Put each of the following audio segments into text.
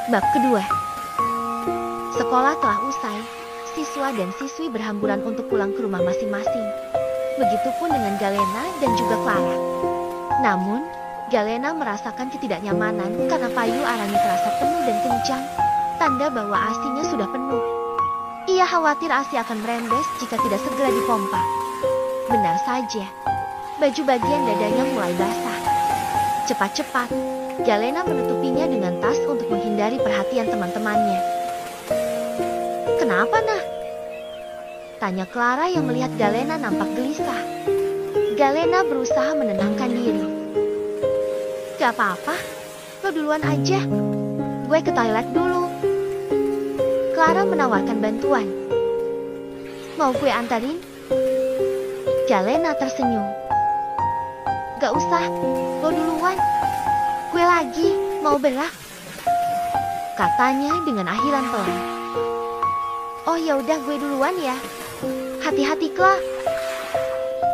Bab kedua. Sekolah telah usai, siswa dan siswi berhamburan untuk pulang ke rumah masing-masing. Begitupun dengan Galena dan juga Clara. Namun, Galena merasakan ketidaknyamanan karena payung arangnya terasa penuh dan kencang, tanda bahwa ASI-nya sudah penuh. Ia khawatir ASI akan merembes jika tidak segera dipompa. Benar saja, baju bagian dadanya mulai basah. Cepat-cepat, Galena menutupinya dengan tas untuk menghindari perhatian teman-temannya. "Kenapa, Nah?" tanya Clara yang melihat Galena nampak gelisah. Galena berusaha menenangkan diri. "Gak apa-apa, lo duluan aja. Gue ke toilet dulu." Clara menawarkan bantuan. "Mau gue antarin?" Galena tersenyum. "Gak usah, lo duluan. Gue lagi mau berak," katanya dengan akhiran pelan. "Oh yaudah, gue duluan ya. Hati-hati, Cla."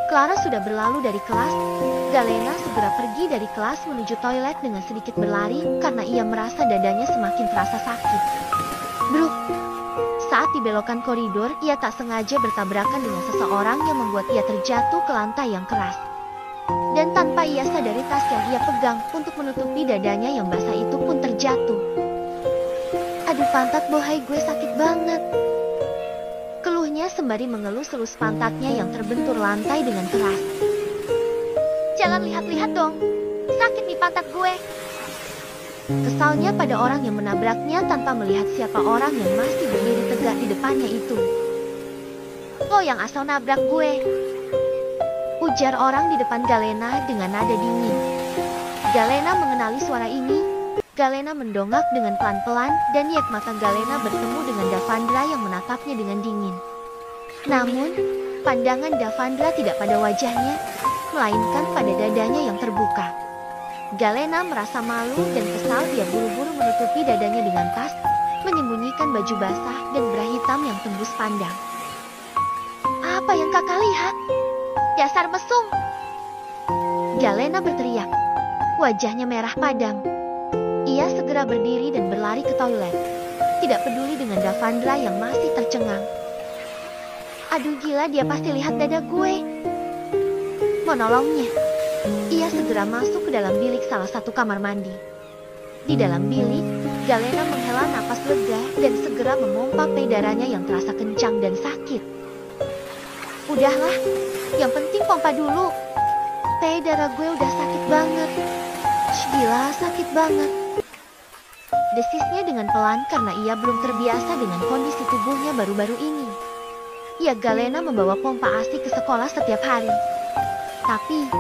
Clara sudah berlalu dari kelas. Galena segera pergi dari kelas menuju toilet dengan sedikit berlari karena ia merasa dadanya semakin terasa sakit. Bruk! Saat di belokan koridor, ia tak sengaja bertabrakan dengan seseorang yang membuat ia terjatuh ke lantai yang keras. Dan tanpa ia sadari, tas yang ia pegang untuk menutupi dadanya yang basah itu pun terjatuh. "Aduh pantat bohai, gue sakit banget," keluhnya sembari mengelus-elus pantatnya yang terbentur lantai dengan keras. "Jangan lihat-lihat dong, sakit nih pantat gue." Kesalnya pada orang yang menabraknya tanpa melihat siapa orang yang masih berdiri tegak di depannya itu. "Lo yang asal nabrak gue," ujar orang di depan Galena dengan nada dingin. Galena mengenali suara ini. Galena mendongak dengan pelan-pelan dan niat mata Galena bertemu dengan Davandra yang menatapnya dengan dingin. Namun, pandangan Davandra tidak pada wajahnya, melainkan pada dadanya yang terbuka. Galena merasa malu dan kesal. Dia buru-buru menutupi dadanya dengan tas, menyembunyikan baju basah dan bra hitam yang tembus pandang. "Apa yang kakak lihat? Dasar mesum!" Galena berteriak. Wajahnya merah padam. Ia segera berdiri dan berlari ke toilet, tidak peduli dengan Davandra yang masih tercengang. "Aduh gila, dia pasti lihat dada gue." Menolongnya, ia segera masuk ke dalam bilik salah satu kamar mandi. Di dalam bilik, Galena menghela napas lega dan segera memompa payudaranya yang terasa kencang dan sakit. "Udahlah, yang penting pompa dulu. Payudara gue udah sakit banget. Gila, sakit banget," desisnya dengan pelan karena ia belum terbiasa dengan kondisi tubuhnya baru-baru ini. Ya, Galena membawa pompa ASI ke sekolah setiap hari. Tapi,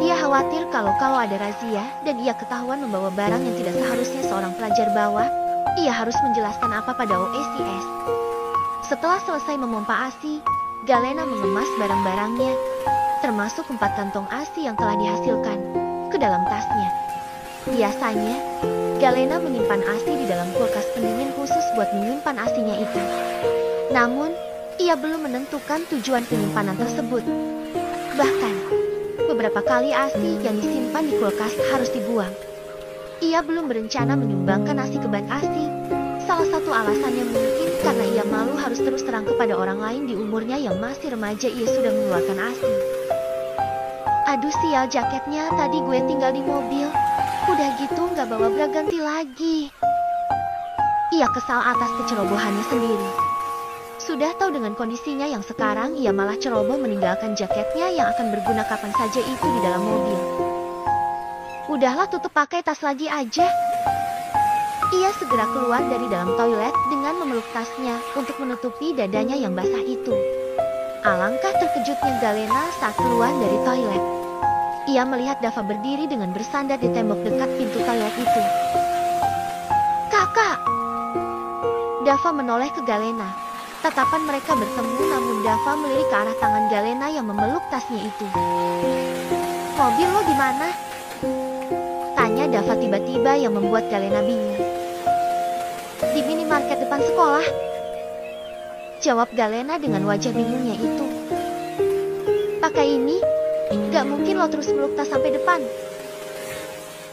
dia khawatir kalau ada razia dan ia ketahuan membawa barang yang tidak seharusnya seorang pelajar bawa, ia harus menjelaskan apa pada OSIS. Setelah selesai memompa ASI, Galena mengemas barang-barangnya, termasuk 4 kantong ASI yang telah dihasilkan, ke dalam tasnya. Biasanya, Galena menyimpan ASI di dalam kulkas pendingin khusus buat menyimpan ASI-nya itu. Namun, ia belum menentukan tujuan penyimpanan tersebut. Bahkan, beberapa kali ASI yang disimpan di kulkas harus dibuang. Ia belum berencana menyumbangkan ASI ke bank ASI. Salah satu alasannya mungkin karena ia malu harus terus terang kepada orang lain di umurnya yang masih remaja ia sudah mengeluarkan ASI. "Aduh sial, jaketnya tadi gue tinggal di mobil. Udah gitu gak bawa bra ganti lagi." Ia kesal atas kecerobohannya sendiri. Sudah tahu dengan kondisinya yang sekarang, ia malah ceroboh meninggalkan jaketnya yang akan berguna kapan saja itu di dalam mobil. "Udahlah, tutup pakai tas lagi aja." Ia segera keluar dari dalam toilet dengan memeluk tasnya untuk menutupi dadanya yang basah itu. Alangkah terkejutnya Galena saat keluar dari toilet. Ia melihat Dava berdiri dengan bersandar di tembok dekat pintu toilet itu. "Kakak!" Dava menoleh ke Galena. Tatapan mereka bertemu, namun Dava melirik ke arah tangan Galena yang memeluk tasnya itu. "Mobil lo di mana?" tanya Dava tiba-tiba yang membuat Galena bingung. "Di minimarket depan sekolah," jawab Galena dengan wajah bingungnya itu. "Pakai ini? Gak mungkin lo terus meluk tas sampai depan,"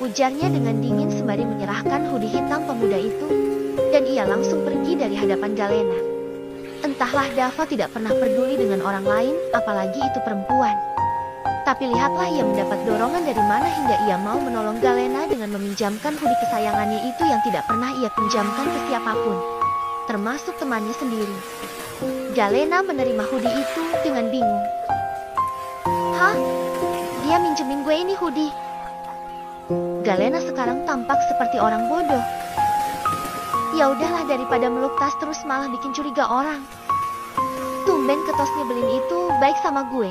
ujarnya dengan dingin sembari menyerahkan hoodie hitam pemuda itu, dan ia langsung pergi dari hadapan Galena. Entahlah, Dava tidak pernah peduli dengan orang lain, apalagi itu perempuan. Tapi lihatlah, ia mendapat dorongan dari mana hingga ia mau menolong Galena dengan meminjamkan hoodie kesayangannya itu yang tidak pernah ia pinjamkan ke siapapun, termasuk temannya sendiri. Galena menerima hoodie itu dengan bingung. Hah? Dia minjemin gue ini hoodie. Galena sekarang tampak seperti orang bodoh. Ya udahlah, daripada meluk tas terus malah bikin curiga orang. Tumben ketos nyebelin itu baik sama gue.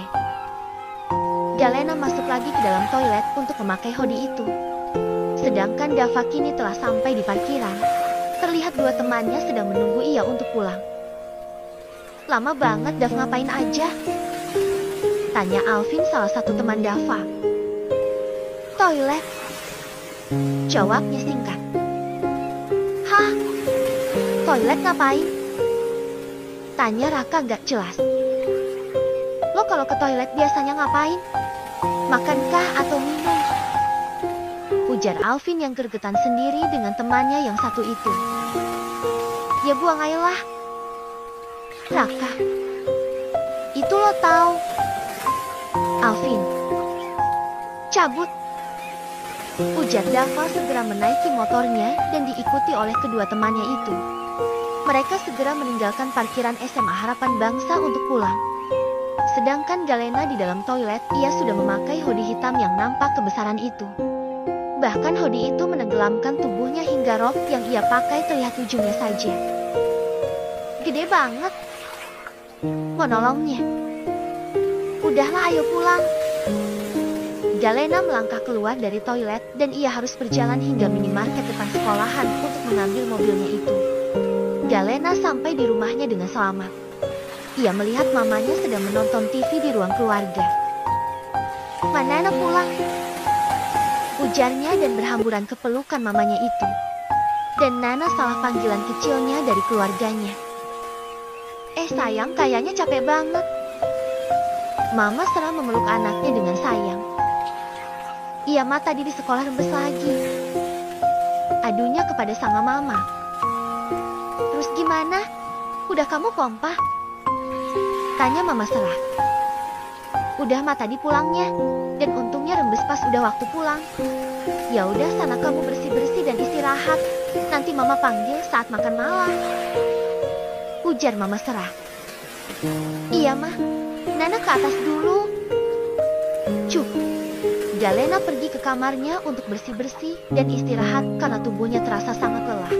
Galena masuk lagi ke dalam toilet untuk memakai hoodie itu. Sedangkan Dava kini telah sampai di parkiran. Terlihat dua temannya sedang menunggu ia untuk pulang. Lama banget, Dav, ngapain aja? Tanya Alvin, salah satu teman Dava. Toilet. Jawabnya singkat. Hah? Toilet ngapain? Tanya Raka gak jelas. Lo kalau ke toilet biasanya ngapain? Makankah atau minum? Ujar Alvin yang gergetan sendiri dengan temannya yang satu itu. Ya buang air lah. Raka. Itu lo tahu. Alvin. Cabut. Ujar Dava segera menaiki motornya dan diikuti oleh kedua temannya itu. Mereka segera meninggalkan parkiran SMA Harapan Bangsa untuk pulang. Sedangkan Galena di dalam toilet, ia sudah memakai hoodie hitam yang nampak kebesaran itu. Bahkan hoodie itu menenggelamkan tubuhnya hingga rok yang ia pakai terlihat ujungnya saja. Gede banget. Monolongnya. Udahlah, ayo pulang. Galena melangkah keluar dari toilet dan ia harus berjalan hingga minimarket depan sekolahan untuk mengambil mobilnya itu. Galena sampai di rumahnya dengan selamat. Ia melihat mamanya sedang menonton TV di ruang keluarga. Mana anak pulang? Ujarnya dan berhamburan ke pelukan mamanya itu. Dan Nana salah panggilan kecilnya dari keluarganya. Sayang, kayaknya capek banget. Mama serah memeluk anaknya dengan sayang. Iya, Ma, tadi di sekolah rembes lagi. Adunya kepada sang mama. Terus gimana? Udah kamu pompa? Tanya Mama serah. Udah, Ma, tadi pulangnya. Dan untungnya rembes pas udah waktu pulang. Ya udah, sana kamu bersih-bersih dan istirahat. Nanti Mama panggil saat makan malam. Ujar Mama serah. Iya, Ma. Nana ke atas dulu. Cuk. Galena pergi ke kamarnya untuk bersih-bersih dan istirahat karena tubuhnya terasa sangat lelah.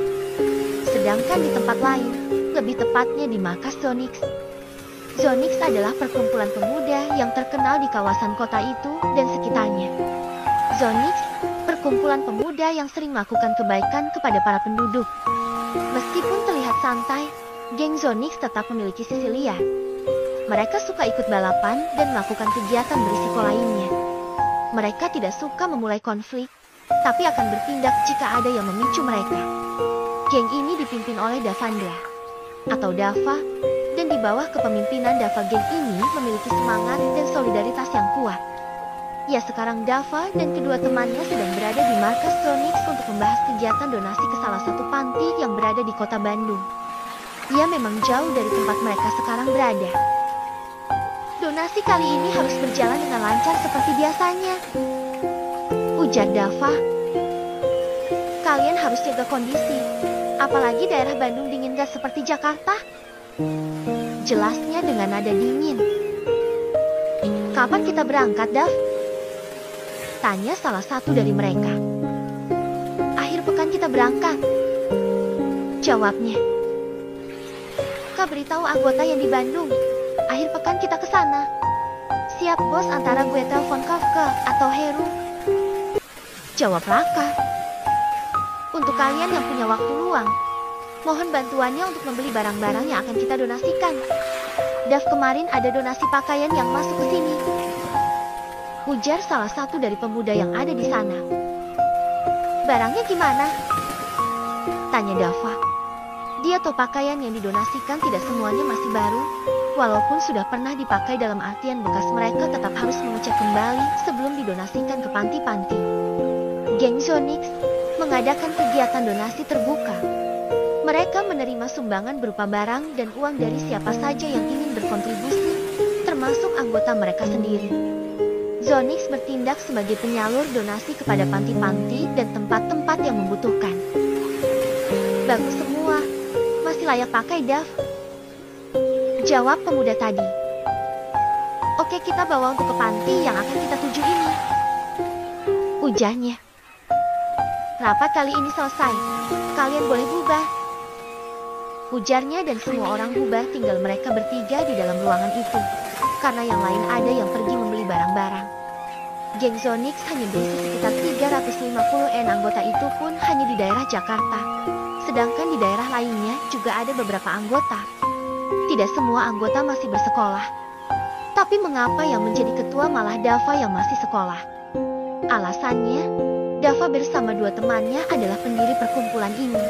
Sedangkan di tempat lain, lebih tepatnya di markas Zonix. Zonix adalah perkumpulan pemuda yang terkenal di kawasan kota itu dan sekitarnya. Zonix, perkumpulan pemuda yang sering melakukan kebaikan kepada para penduduk. Meskipun terlihat santai, geng Zonix tetap memiliki sisi liar. Mereka suka ikut balapan dan melakukan kegiatan berisiko lainnya. Mereka tidak suka memulai konflik, tapi akan bertindak jika ada yang memicu mereka. Geng ini dipimpin oleh Davandra, atau Dava, dan di bawah kepemimpinan Dava, geng ini memiliki semangat dan solidaritas yang kuat. Ya, sekarang Dava dan kedua temannya sedang berada di markas Zonix untuk membahas kegiatan donasi ke salah satu panti yang berada di kota Bandung. Ya, memang jauh dari tempat mereka sekarang berada. Donasi kali ini harus berjalan dengan lancar seperti biasanya. Ujar Dava. Kalian harus jaga kondisi. Apalagi daerah Bandung dingin gak seperti Jakarta. Jelasnya dengan nada dingin. Kapan kita berangkat, Dav? Tanya salah satu dari mereka. Akhir pekan kita berangkat. Jawabnya. Kak, beritahu anggota yang di Bandung. Akhir pekan kita ke sana. Siap, bos, antara gue telepon Kafka atau Heru. Jawab Raka. Untuk kalian yang punya waktu luang, mohon bantuannya untuk membeli barang-barang yang akan kita donasikan. Dav, kemarin ada donasi pakaian yang masuk ke sini. Ujar salah satu dari pemuda yang ada di sana. Barangnya gimana? Tanya Dava. Dia tahu pakaian yang didonasikan tidak semuanya masih baru. Walaupun sudah pernah dipakai, dalam artian bekas, mereka tetap harus mengecek kembali sebelum didonasikan ke panti-panti. Geng Zonix mengadakan kegiatan donasi terbuka. Mereka menerima sumbangan berupa barang dan uang dari siapa saja yang ingin berkontribusi, termasuk anggota mereka sendiri. Zonix bertindak sebagai penyalur donasi kepada panti-panti dan tempat-tempat yang membutuhkan. Bagus semua, masih layak pakai, Dav. Jawab pemuda tadi. Oke, kita bawa untuk ke panti yang akan kita tuju ini. Ujarnya. Rapat kali ini selesai, kalian boleh bubar. Ujarnya dan semua orang bubar, tinggal mereka bertiga di dalam ruangan itu. Karena yang lain ada yang pergi membeli barang-barang. Geng Zonix hanya berisi sekitar 350 anggota, itu pun hanya di daerah Jakarta. Sedangkan di daerah lainnya juga ada beberapa anggota. Tidak semua anggota masih bersekolah. Tapi mengapa yang menjadi ketua malah Dava yang masih sekolah? Alasannya, Dava bersama dua temannya adalah pendiri perkumpulan ini.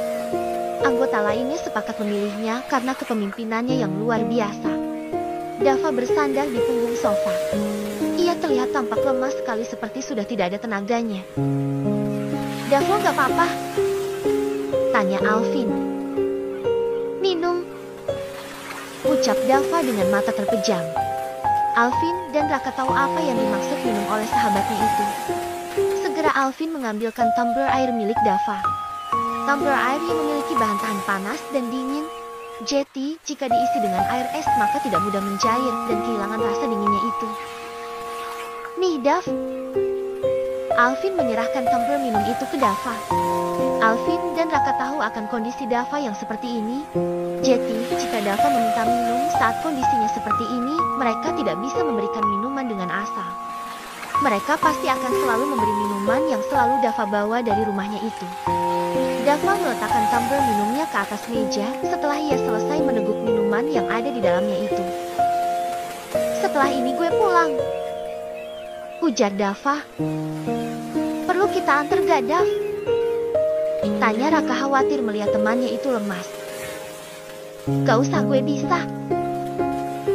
Anggota lainnya sepakat memilihnya karena kepemimpinannya yang luar biasa. Dava bersandar di punggung sofa. Ia terlihat tampak lemah sekali, seperti sudah tidak ada tenaganya. Dava, nggak apa-apa? Tanya Alvin. Minum, ucap Dava dengan mata terpejam. Alvin dan Raka tahu apa yang dimaksud minum oleh sahabatnya itu. Segera Alvin mengambilkan tumbler air milik Dava. Tumbler air yang memiliki bahan tahan panas dan dingin. Jadi, jika diisi dengan air es maka tidak mudah mencair dan kehilangan rasa dinginnya itu. Nih, Dav. Alvin menyerahkan tumbler minum itu ke Dava. Alvin dan Raka tahu akan kondisi Dava yang seperti ini. Jadi, jika Dava meminta minum saat kondisinya seperti ini, mereka tidak bisa memberikan minuman dengan asal. Mereka pasti akan selalu memberi minuman yang selalu Dava bawa dari rumahnya itu. Dava meletakkan tumbler minumnya ke atas meja setelah ia selesai meneguk minuman yang ada di dalamnya itu. Setelah ini gue pulang, ujar Dava. Perlu kita antar gak, Dav? Tanya Raka khawatir melihat temannya itu lemas. Gak usah, gue bisa.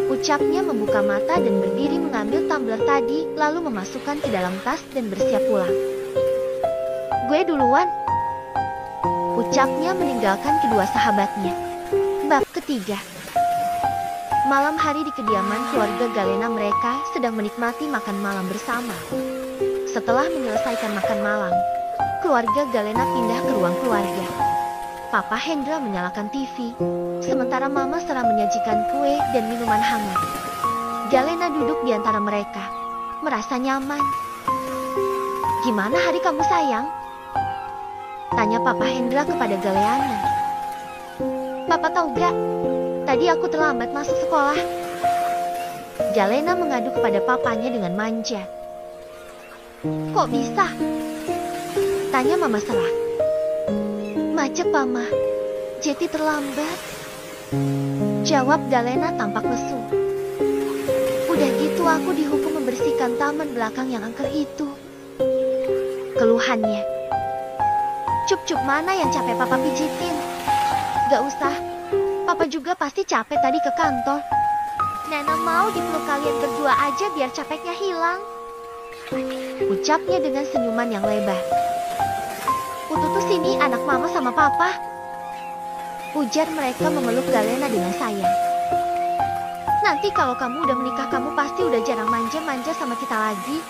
Ucapnya membuka mata dan berdiri mengambil tumbler tadi, lalu memasukkan ke dalam tas dan bersiap pulang. Gue duluan. Ucapnya meninggalkan kedua sahabatnya. Bab ketiga. Malam hari di kediaman keluarga Galena, mereka sedang menikmati makan malam bersama. Setelah menyelesaikan makan malam, keluarga Galena pindah ke ruang keluarga. Papa Hendra menyalakan TV, sementara Mama Sarah menyajikan kue dan minuman hangat. Galena duduk di antara mereka, merasa nyaman. Gimana hari kamu, sayang? Tanya Papa Hendra kepada Galena. Papa tahu gak, tadi aku terlambat masuk sekolah. Galena mengadu kepada papanya dengan manja. Kok bisa? Tanya Mama Sarah. Macet, Mama. Jadi terlambat. Jawab Galena tampak lesu. Udah gitu aku dihukum membersihkan taman belakang yang angker itu. Keluhannya. Cup-cup mana yang capek Papa pijitin? Gak usah. Papa juga pasti capek tadi ke kantor. Nena mau dipeluk kalian berdua aja biar capeknya hilang. Ucapnya dengan senyuman yang lebar. Tuh sini anak Mama sama Papa. Ujar mereka memeluk Galena dengan sayang. Nanti kalau kamu udah menikah, kamu pasti udah jarang manja-manja sama kita lagi.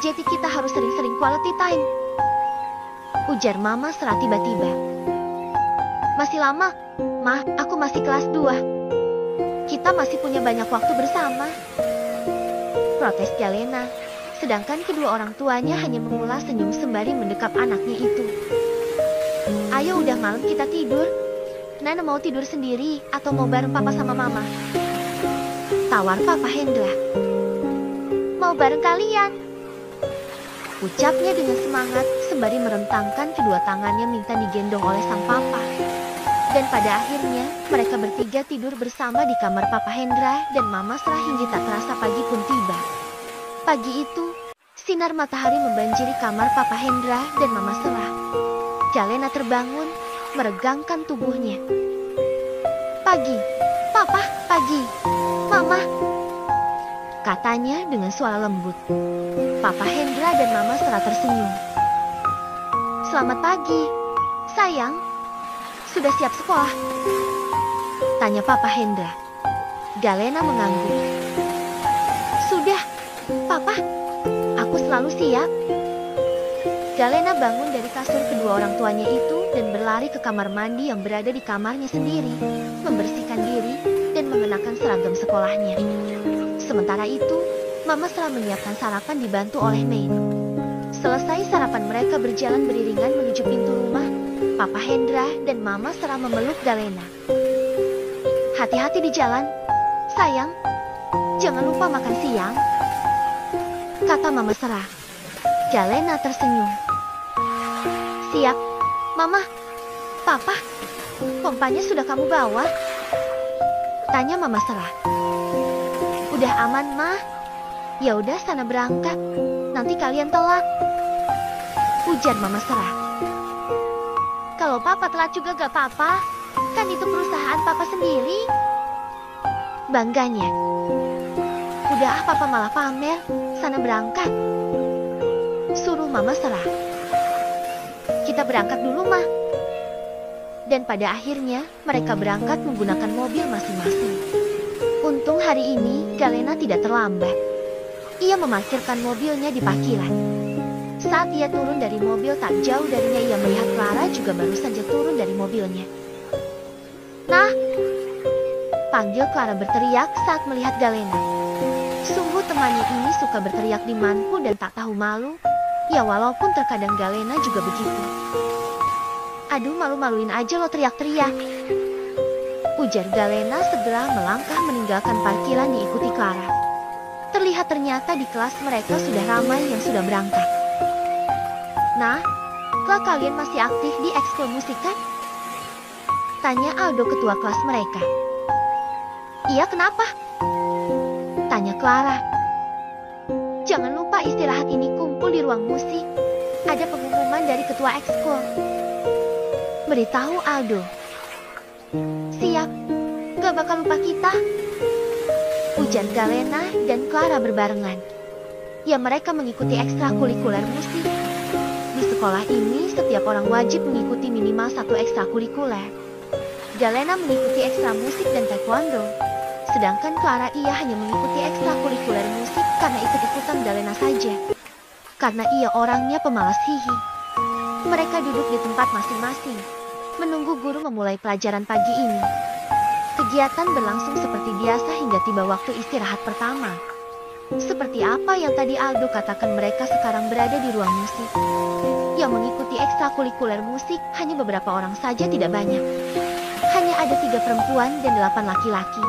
Jadi kita harus sering-sering quality time. Ujar Mama Sarah tiba-tiba. Masih lama, Ma, aku masih kelas 2. Kita masih punya banyak waktu bersama. Protes Galena. Sedangkan kedua orang tuanya hanya mengulas senyum sembari mendekap anaknya itu. Ayo udah malam kita tidur. Nana mau tidur sendiri atau mau bareng Papa sama Mama? Tawar Papa Hendra. Mau bareng kalian. Ucapnya dengan semangat sembari merentangkan kedua tangannya minta digendong oleh sang papa. Dan pada akhirnya mereka bertiga tidur bersama di kamar Papa Hendra dan Mama Sarah hingga tak terasa pagi pun tiba. Pagi itu, sinar matahari membanjiri kamar Papa Hendra dan Mama Sarah. Galena terbangun, meregangkan tubuhnya. Pagi, Papa, pagi, Mama, katanya dengan suara lembut. Papa Hendra dan Mama Sarah tersenyum. Selamat pagi, sayang. Sudah siap sekolah? Tanya Papa Hendra. Galena mengangguk. Sudah, Papa. Aku selalu siap. Galena bangun dari kasur kedua orang tuanya itu dan berlari ke kamar mandi yang berada di kamarnya sendiri, membersihkan diri dan mengenakan seragam sekolahnya. Sementara itu, Mama Sarah menyiapkan sarapan dibantu oleh Maid. Selesai sarapan, mereka berjalan beriringan menuju pintu rumah. Papa Hendra dan Mama Sarah memeluk Galena. Hati-hati di jalan, sayang. Jangan lupa makan siang, kata Mama Sarah. Galena tersenyum. Siap, Mama. Papa, pompanya sudah kamu bawa? Tanya Mama Sarah. Udah aman, Ma. Ya udah, sana berangkat. Nanti kalian telat, ujar Mama Sarah. Kalau Papa telat juga gak apa-apa. Kan itu perusahaan Papa sendiri, bangganya. Udah, Papa malah pamer. Sana berangkat, suruh Mama Sarah. Kita berangkat dulu, Ma. Dan pada akhirnya mereka berangkat menggunakan mobil masing-masing. Untung hari ini Galena tidak terlambat. Ia memarkirkan mobilnya di parkiran. Saat ia turun dari mobil, tak jauh darinya ia melihat Clara juga baru saja turun dari mobilnya. Nah, panggil Clara berteriak saat melihat Galena. Sungguh temannya ini suka berteriak di manhu dan tak tahu malu. Ya walaupun terkadang Galena juga begitu. Aduh, malu-maluin aja lo teriak-teriak, ujar Galena segera melangkah meninggalkan parkiran diikuti Clara. Terlihat ternyata di kelas mereka sudah ramai yang sudah berangkat. Nah, kalau kalian masih aktif di ekskul musik kan? Tanya Aldo, ketua kelas mereka. Iya, kenapa? Tanya Clara. Jangan lupa istirahat ini kumpul di ruang musik. Ada pengumuman dari ketua ekskul, beritahu Aldo. Siap, gak bakal lupa kita, ujar Galena dan Clara berbarengan. Ya, mereka mengikuti ekstrakurikuler musik. Di sekolah ini setiap orang wajib mengikuti minimal satu ekstrakurikuler. Galena mengikuti ekstra musik dan taekwondo. Sedangkan Clara ia hanya mengikuti ekstrakurikuler musik karena ikut-ikutan Galena saja. Karena ia orangnya pemalas hihi. Mereka duduk di tempat masing-masing, menunggu guru memulai pelajaran pagi ini. Kegiatan berlangsung seperti biasa hingga tiba waktu istirahat pertama. Seperti apa yang tadi Aldo katakan, mereka sekarang berada di ruang musik. Yang mengikuti ekstrakurikuler musik hanya beberapa orang saja, tidak banyak. Hanya ada 3 perempuan dan 8 laki-laki.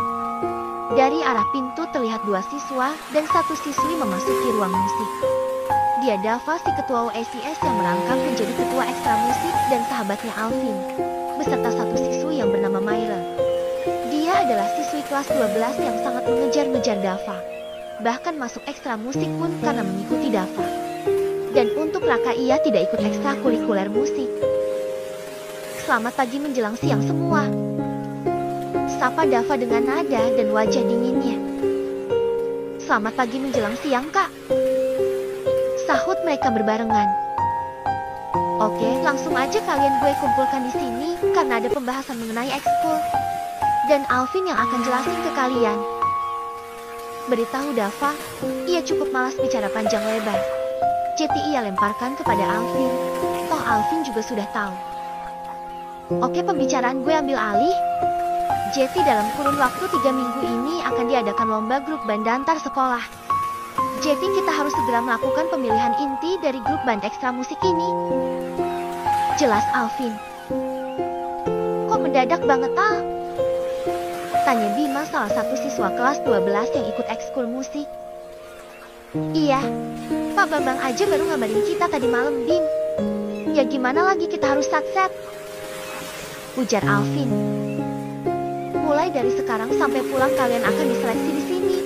Dari arah pintu terlihat 2 siswa dan 1 siswi memasuki ruang musik. Dia Dava, si ketua OSIS yang merangkap menjadi ketua ekstra musik, dan sahabatnya Alvin, beserta 1 siswi yang bernama Myra. Dia adalah siswi kelas 12 yang sangat mengejar-ngejar Dava. Bahkan masuk ekstra musik pun karena mengikuti Dava. Dan untuk Raka, ia tidak ikut ekstrakurikuler musik. Selamat pagi menjelang siang semua, sapa Dava dengan nada dan wajah dinginnya. Selamat pagi menjelang siang, Kak, sahut mereka berbarengan. Oke, langsung aja kalian gue kumpulkan di sini karena ada pembahasan mengenai ekskul. Dan Alvin yang akan jelasin ke kalian, beritahu Dava. Ia cukup malas bicara panjang lebar. Jadi ia lemparkan kepada Alvin. Toh Alvin juga sudah tahu. Oke, pembicaraan gue ambil alih. Jadi dalam kurun waktu 3 minggu ini akan diadakan lomba grup band antar sekolah. Jadi kita harus segera melakukan pemilihan inti dari grup band ekstra musik ini, jelas Alvin. Kok mendadak banget, Al? Tanya Bima, salah satu siswa kelas 12 yang ikut ekskul musik. Iya, Pak Bambang aja baru ngabarin kita tadi malam, Bim. Ya gimana lagi, kita harus satset, ujar Alvin. Mulai dari sekarang sampai pulang kalian akan diseleksi di sini.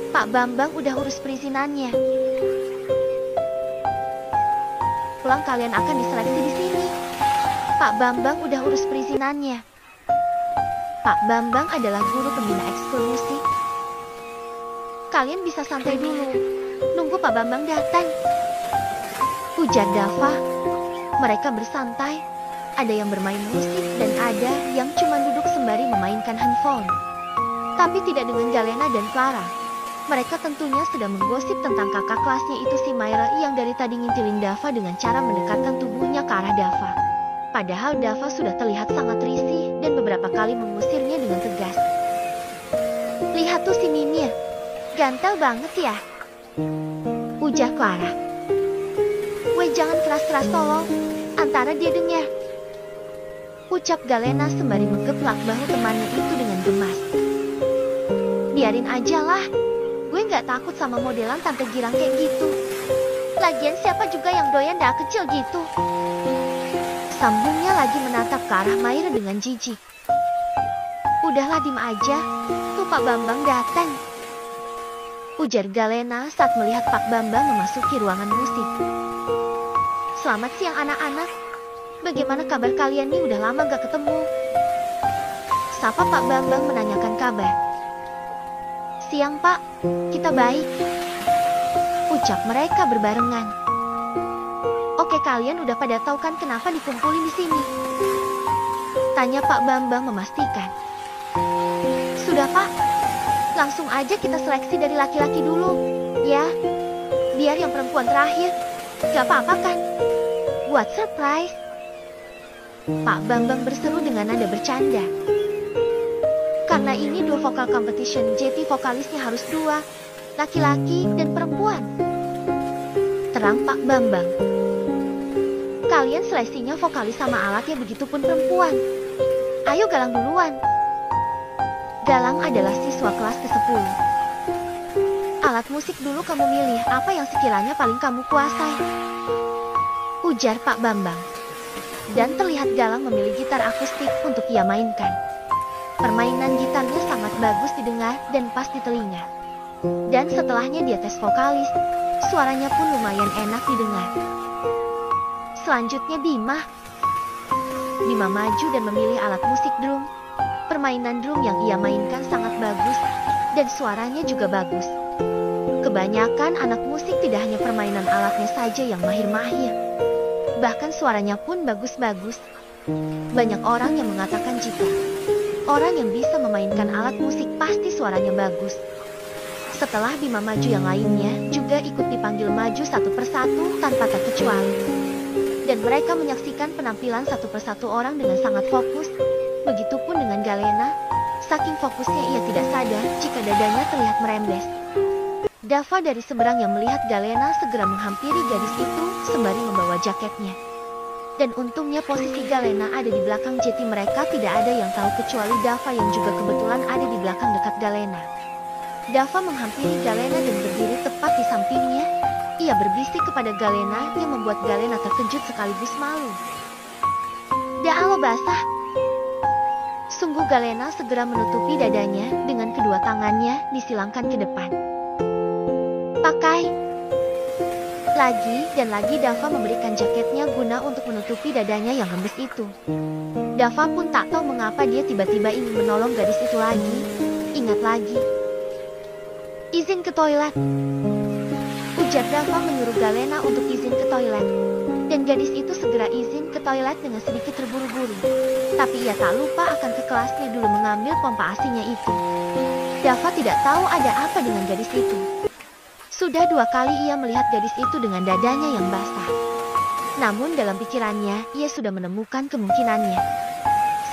Pak Bambang udah urus perizinannya. Pulang kalian akan diseleksi di sini. Pak Bambang udah urus perizinannya. Pak Bambang adalah guru pembina ekskul musik. Kalian bisa santai dulu, nunggu Pak Bambang datang, ujar Dava. Mereka bersantai, ada yang bermain musik dan ada yang cuma duduk sembari memainkan handphone. Tapi tidak dengan Galena dan Clara. Mereka tentunya sedang menggosip tentang kakak kelasnya itu si Myra yang dari tadi ngintilin Dava dengan cara mendekatkan tubuhnya ke arah Dava. Padahal Dava sudah terlihat sangat risih dan beberapa kali mengusirnya dengan tegas. Lihat tuh si Mimir, gantel banget ya, ujar Clara. Weh jangan keras-keras tolong, antara dia dengar, ucap Galena sembari menggeplak bahu temannya itu dengan gemas. Biarin aja lah, gue gak takut sama modelan tante girang kayak gitu. Lagian siapa juga yang doyan dah kecil gitu. Sambungnya lagi menatap ke arah Myra dengan jijik. Udahlah dim aja, tuh Pak Bambang datang, ujar Galena saat melihat Pak Bambang memasuki ruangan musik. Selamat siang anak-anak, bagaimana kabar kalian nih, udah lama gak ketemu. Sapa Pak Bambang menanyakan kabar. Siang Pak, kita baik, ucap mereka berbarengan. Oke kalian udah pada tahu kan kenapa dikumpulin di sini? Tanya Pak Bambang memastikan. Sudah Pak, langsung aja kita seleksi dari laki-laki dulu, ya. Biar yang perempuan terakhir, gak apa-apa kan? Buat surprise. Pak Bambang berseru dengan nada bercanda. Karena ini duo vokal competition, jadi vokalisnya harus dua, laki-laki dan perempuan. Terang Pak Bambang. Kalian seleksinya vokalis sama alatnya, begitupun perempuan. Ayo Galang duluan. Galang adalah siswa kelas ke-10. Alat musik dulu kamu milih apa yang sekiranya paling kamu kuasai, ujar Pak Bambang. Dan terlihat Galang memilih gitar akustik untuk ia mainkan. Permainan gitarnya sangat bagus didengar dan pas di telinga. Dan setelahnya dia tes vokalis, suaranya pun lumayan enak didengar. Selanjutnya Bima. Bima maju dan memilih alat musik drum. Permainan drum yang ia mainkan sangat bagus dan suaranya juga bagus. Kebanyakan anak musik tidak hanya permainan alatnya saja yang mahir-mahir, bahkan suaranya pun bagus-bagus. Banyak orang yang mengatakan jika orang yang bisa memainkan alat musik pasti suaranya bagus. Setelah Bima maju, yang lainnya juga ikut dipanggil maju satu persatu tanpa terkecuali. Dan mereka menyaksikan penampilan satu persatu orang dengan sangat fokus. Begitupun dengan Galena, saking fokusnya ia tidak sadar jika dadanya terlihat merembes. Dava dari seberang yang melihat Galena segera menghampiri gadis itu sembari membawa jaketnya. Dan untungnya posisi Galena ada di belakang, jadi mereka tidak ada yang tahu kecuali Dava yang juga kebetulan ada di belakang dekat Galena. Dava menghampiri Galena dan berdiri tepat di sampingnya. Ia berbisik kepada Galena yang membuat Galena terkejut sekaligus malu. Dah lo basah. Sungguh Galena segera menutupi dadanya dengan kedua tangannya disilangkan ke depan. Pakai. Lagi dan lagi Dava memberikan jaketnya guna untuk menutupi dadanya yang gembes itu. Dava pun tak tahu mengapa dia tiba-tiba ingin menolong gadis itu lagi. Ingat lagi. Izin ke toilet, ujar Dava menyuruh Galena untuk izin ke toilet. Dan gadis itu segera izin ke toilet dengan sedikit terburu-buru. Tapi ia tak lupa akan ke kelasnya dulu mengambil pompa asinya itu. Dava tidak tahu ada apa dengan gadis itu. Sudah 2 kali ia melihat gadis itu dengan dadanya yang basah. Namun dalam pikirannya ia sudah menemukan kemungkinannya.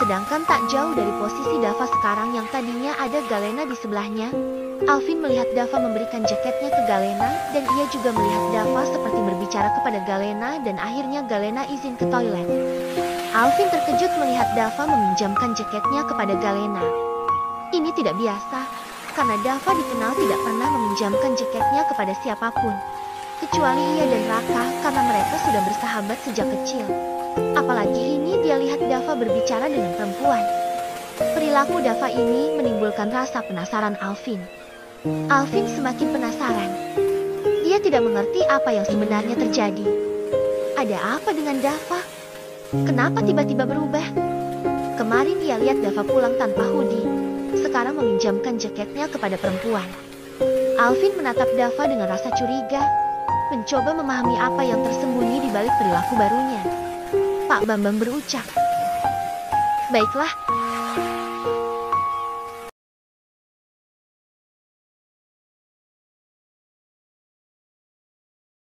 Sedangkan tak jauh dari posisi Dava sekarang yang tadinya ada Galena di sebelahnya, Alvin melihat Dava memberikan jaketnya ke Galena, dan ia juga melihat Dava seperti berbicara kepada Galena, dan akhirnya Galena izin ke toilet. Alvin terkejut melihat Dava meminjamkan jaketnya kepada Galena. Ini tidak biasa, karena Dava dikenal tidak pernah meminjamkan jaketnya kepada siapapun, kecuali ia dan Raka, karena mereka sudah bersahabat sejak kecil. Apalagi ini dia lihat Dava berbicara dengan perempuan. Perilaku Dava ini menimbulkan rasa penasaran Alvin. Alvin semakin penasaran. Dia tidak mengerti apa yang sebenarnya terjadi. Ada apa dengan Dava? Kenapa tiba-tiba berubah? Kemarin ia lihat Dava pulang tanpa hoodie. Sekarang meminjamkan jaketnya kepada perempuan. Alvin menatap Dava dengan rasa curiga, mencoba memahami apa yang tersembunyi di balik perilaku barunya. Pak Bambang berucap. Baiklah,